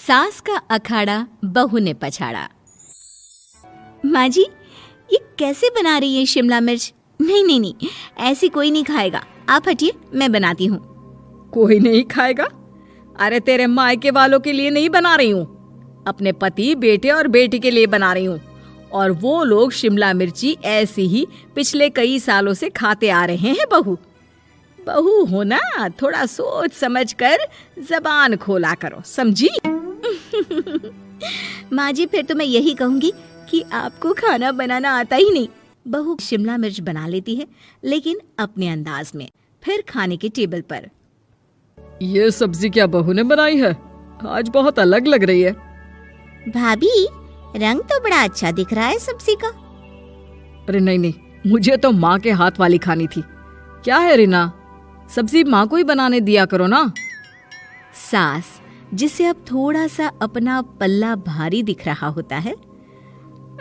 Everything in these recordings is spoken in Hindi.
सास का अखाड़ा बहू ने पछाड़ा। माँ जी, ये कैसे बना रही है शिमला मिर्च? नहीं नहीं नहीं, ऐसी कोई नहीं खाएगा। आप हटिए, मैं बनाती हूँ। कोई नहीं खाएगा? अरे तेरे मायके वालों के लिए नहीं बना रही हूँ, अपने पति, बेटे और बेटी के लिए बना रही हूँ। और वो लोग शिमला मिर्ची ऐसी ही पिछले कई सालों से खाते आ रहे हैं। बहू बहू हो ना, थोड़ा सोच समझ कर जबान खोला करो, समझी? माँ जी, फिर तो मैं यही कहूँगी कि आपको खाना बनाना आता ही नहीं। बहू शिमला मिर्च बना लेती है, लेकिन अपने अंदाज में। फिर खाने के टेबल पर, ये सब्जी क्या बहू ने बनाई है? आज बहुत अलग लग रही है। भाभी, रंग तो बड़ा अच्छा दिख रहा है सब्जी का। अरे नहीं नहीं, मुझे तो माँ के हाथ वाली खानी थी। क्या है रीना, सब्जी माँ को ही बनाने दिया करो ना। सास, जिसे अब थोड़ा सा अपना पल्ला भारी दिख रहा होता है।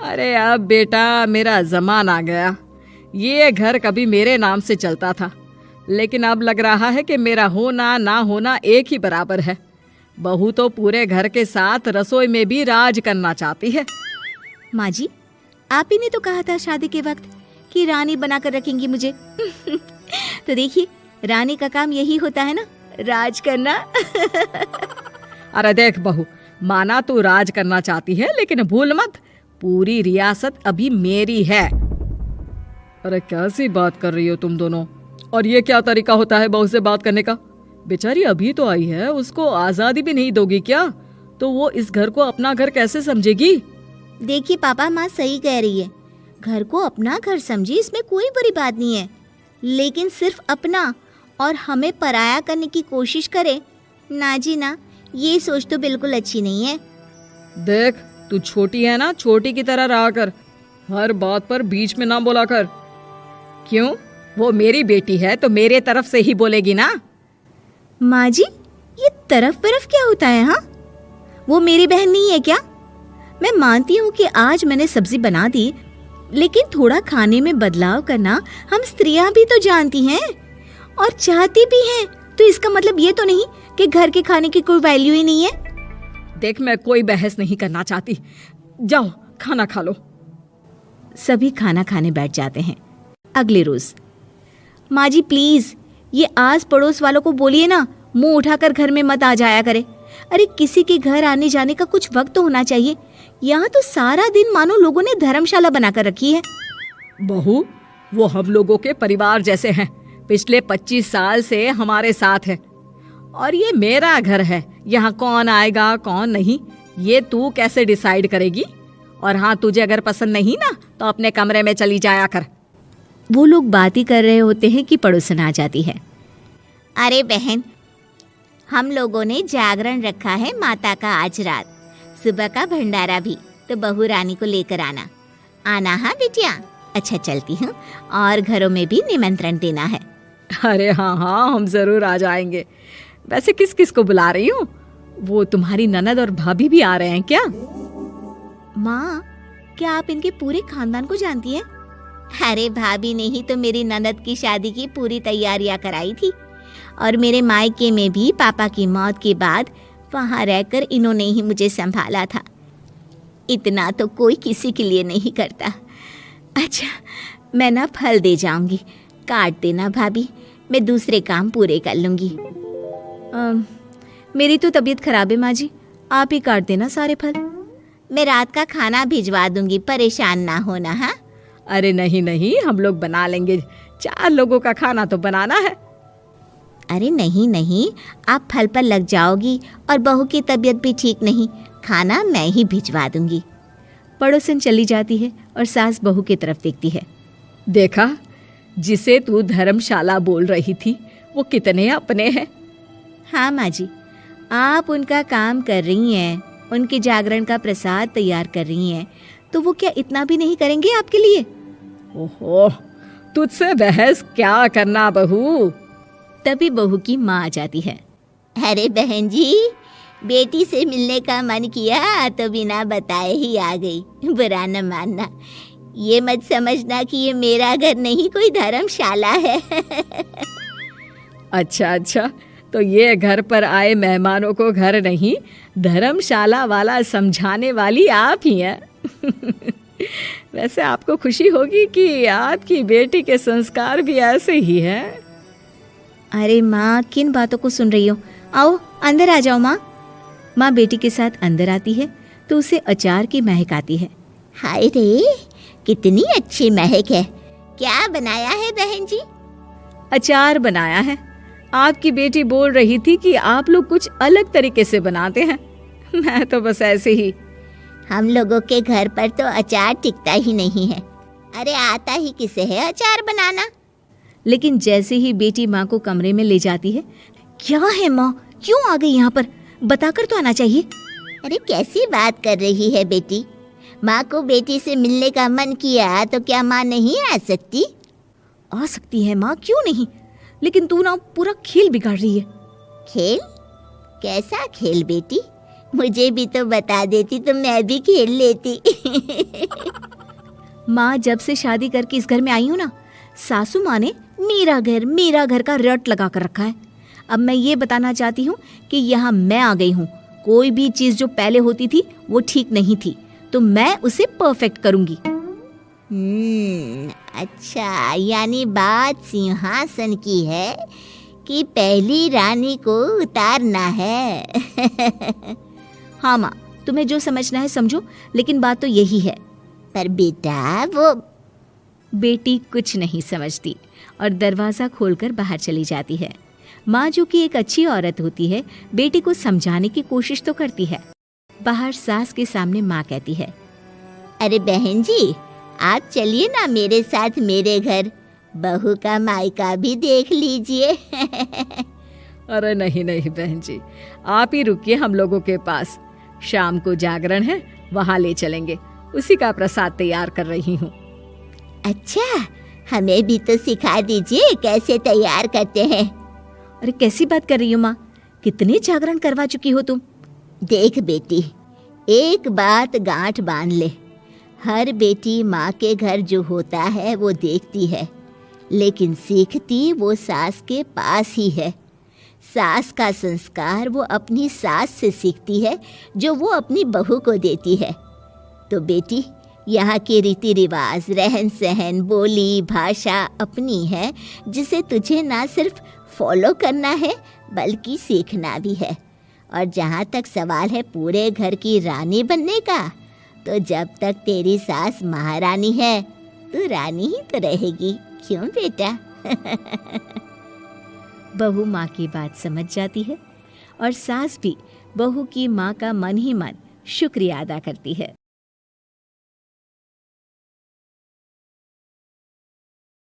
अरे अब बेटा मेरा जमाना आ गया। ये घर कभी मेरे नाम से चलता था, लेकिन अब लग रहा है कि मेरा होना ना होना एक ही बराबर है। बहू तो पूरे घर के साथ रसोई में भी राज करना चाहती है। माँ जी, आप ही ने तो कहा था शादी के वक्त कि रानी बनाकर रखेंगी मुझे। तो देखिए, रानी का काम यही होता है ना, राज करना। अरे देख बहू, माना तू राज करना चाहती है, लेकिन भूल मत, पूरी रियासत अभी मेरी है। अरे कैसी बात कर रही हो तुम दोनों? और ये क्या तरीका होता है बहू से बात करने का? बेचारी अभी तो आई है, उसको आजादी भी नहीं दोगी क्या? तो वो इस घर को अपना घर कैसे समझेगी? देखिए पापा, माँ सही कह रही है। घर को अपना घर समझी, इसमें कोई बुरी बात नहीं है। लेकिन सिर्फ अपना और हमें पराया करने की कोशिश करे ना जी ना, ये सोच तो बिल्कुल अच्छी नहीं है। देख, तू छोटी है ना, छोटी की तरह रहा कर। हर बात पर बीच में ना बोला कर। क्यों? वो मेरी बेटी है तो मेरे तरफ से ही बोलेगी ना। माँ जी, ये तरफ क्या होता है? हाँ, वो मेरी बहन नहीं है क्या? मैं मानती हूँ कि आज मैंने सब्जी बना दी, लेकिन थोड़ा खाने में बदलाव करना हम स्त्रियां भी तो जानती हैं और चाहती भी हैं। तो इसका मतलब ये तो नहीं कि घर के खाने की कोई वैल्यू ही नहीं है। देख, मैं कोई बहस नहीं करना चाहती, जाओ खाना खा लो। सभी खाना खाने बैठ जाते हैं। अगले रोज, माँ जी प्लीज, ये आस पड़ोस वालों को बोलिए ना, मुंह उठाकर घर में मत आ जाया करे। अरे किसी के घर आने जाने का कुछ वक्त तो होना चाहिए। यहाँ तो सारा दिन मानो लोगों ने धर्मशाला बनाकर रखी है। बहू, वो हम लोगों के परिवार जैसे हैं, पिछले 25 साल से हमारे साथ है। और ये मेरा घर है, यहाँ कौन आएगा कौन नहीं ये तू कैसे डिसाइड करेगी? और हाँ, तुझे अगर पसंद नहीं ना तो अपने कमरे में चली जाया कर। वो लोग बात ही कर रहे होते हैं कि पड़ोसन आ जाती है। अरे बहन, हम लोगों ने जागरण रखा है माता का आज रात, सुबह का भंडारा भी, तो बहू रानी को लेकर आना। आना हाँ बिटिया? अच्छा चलती हूँ, और घरों में भी निमंत्रण देना है। अरे हाँ हाँ, हम जरूर आ जाएंगे। वैसे किस किस को बुला रही हूँ? वो तुम्हारी ननद और भाभी भी आ रहे हैं क्या? माँ, क्या आप इनके पूरे खानदान को जानती हैं? अरे भाभी ने ही तो मेरी ननद की शादी की पूरी तैयारियां कराई थी, और मेरे मायके में भी पापा की मौत के बाद वहाँ रहकर इन्होंने ही मुझे संभाला था। इतना तो कोई किसी के लिए नहीं करता। अच्छा, मैं ना फल दे जाऊंगी, काट देना भाभी, मैं दूसरे काम पूरे कर लूंगी। मेरी तो तबीयत खराब है माँ जी, आप ही काट देना सारे फल। मैं रात का खाना भिजवा दूंगी, परेशान ना होना। हाँ? अरे नहीं नहीं, हम लोग बना लेंगे, 4 लोगों का खाना तो बनाना है। अरे नहीं नहीं, आप फल पर लग जाओगी, और बहू की तबीयत भी ठीक नहीं, खाना मैं ही भिजवा दूंगी। पड़ोसन चली जाती है और सास बहू की तरफ देखती है। देखा, जिसे तू धर्मशाला बोल रही थी वो कितने अपने हैं। हाँ माँ जी, आप उनका काम कर रही हैं, उनके जागरण का प्रसाद तैयार कर रही हैं, तो वो क्या इतना भी नहीं करेंगे आपके लिए? ओहो, तुझसे बहस क्या करना बहू। तभी बहू की माँ आ जाती है। अरे बहन जी, बेटी से मिलने का मन किया तो बिना बताए ही आ गई, बुरा न मानना। ये मत समझना कि ये मेरा घर नहीं, कोई धर्मशाला है। अच्छा अच्छा, तो ये घर पर आए मेहमानों को घर नहीं धर्मशाला वाला समझाने वाली आप ही हैं। वैसे आपको खुशी होगी कि आपकी बेटी के संस्कार भी ऐसे ही हैं। अरे माँ, किन बातों को सुन रही हो? आओ अंदर आ जाओ माँ। माँ बेटी के साथ अंदर आती है तो उसे अचार की महक आती है। हाय रे, कितनी अच्छी महक है। क्या बनाया है बहन जी? अचार बनाया है। आपकी बेटी बोल रही थी कि आप लोग कुछ अलग तरीके से बनाते हैं। मैं तो बस ऐसे ही। हम लोगों के घर पर तो अचार टिकता ही नहीं है। अरे आता ही किसे है अचार बनाना? लेकिन जैसे ही बेटी माँ को कमरे में ले जाती है, क्या है माँ, क्यों आ गई यहाँ पर? बताकर तो आना चाहिए। अरे कैसी बात कर रही है बेटी? माँ को बेटी से मिलने का मन किया तो क्या माँ नहीं आ सकती? आ सकती है माँ, क्यों नहीं, लेकिन तू ना पूरा खेल बिगाड़ रही है। खेल? कैसा खेल बेटी? मुझे भी तो बता देती तो मैं भी खेल लेती। माँ, जब से शादी करके इस घर में आई हूँ ना, सासू माँ ने मेरा घर का रट लगा कर रखा है। अब मैं ये बताना चाहती हूँ कि यहाँ मैं आ गई हूँ। कोई भी चीज़ जो पहले होती थी वो ठीक नहीं थी, तो मैं उसे परफेक्ट करूँगी। अच्छा, यानी बात सिंहासन की है कि पहली रानी को उतारना है। हाँ माँ, तुम्हें जो समझना है समझो, लेकिन बात तो यही है। पर बेटा वो... बेटी कुछ नहीं समझती और दरवाज़ा खोलकर बाहर चली जाती है। माँ, जो कि एक अच्छी औरत होती है, बेटी को समझाने की कोशिश तो करती है। बाहर सास के सामने माँ कहती है, अरे बहन जी, आप चलिए ना मेरे साथ मेरे घर, बहू का मायका भी देख लीजिए। अरे नहीं नहीं बहन जी, आप ही रुकिए हम लोगों के पास। शाम को जागरण है, वहाँ ले चलेंगे। उसी का प्रसाद तैयार कर रही हूँ। अच्छा, हमें भी तो सिखा दीजिए कैसे तैयार करते हैं। अरे कैसी बात कर रही हो माँ, कितने जागरण करवा चुकी हो तुम? देख बेटी, एक बात गांठ बांध ले, हर बेटी माँ के घर जो होता है वो देखती है, लेकिन सीखती वो सास के पास ही है। सास का संस्कार वो अपनी सास से सीखती है, जो वो अपनी बहू को देती है। तो बेटी, यहाँ के रीति रिवाज, रहन सहन, बोली भाषा अपनी है, जिसे तुझे ना सिर्फ फॉलो करना है बल्कि सीखना भी है। और जहाँ तक सवाल है पूरे घर की रानी बनने का, तो जब तक तेरी सास महारानी है, तू रानी ही तो रहेगी। क्यों बेटा? बहू माँ की बात समझ जाती है और सास भी बहू की माँ का मन ही मन शुक्रिया अदा करती है।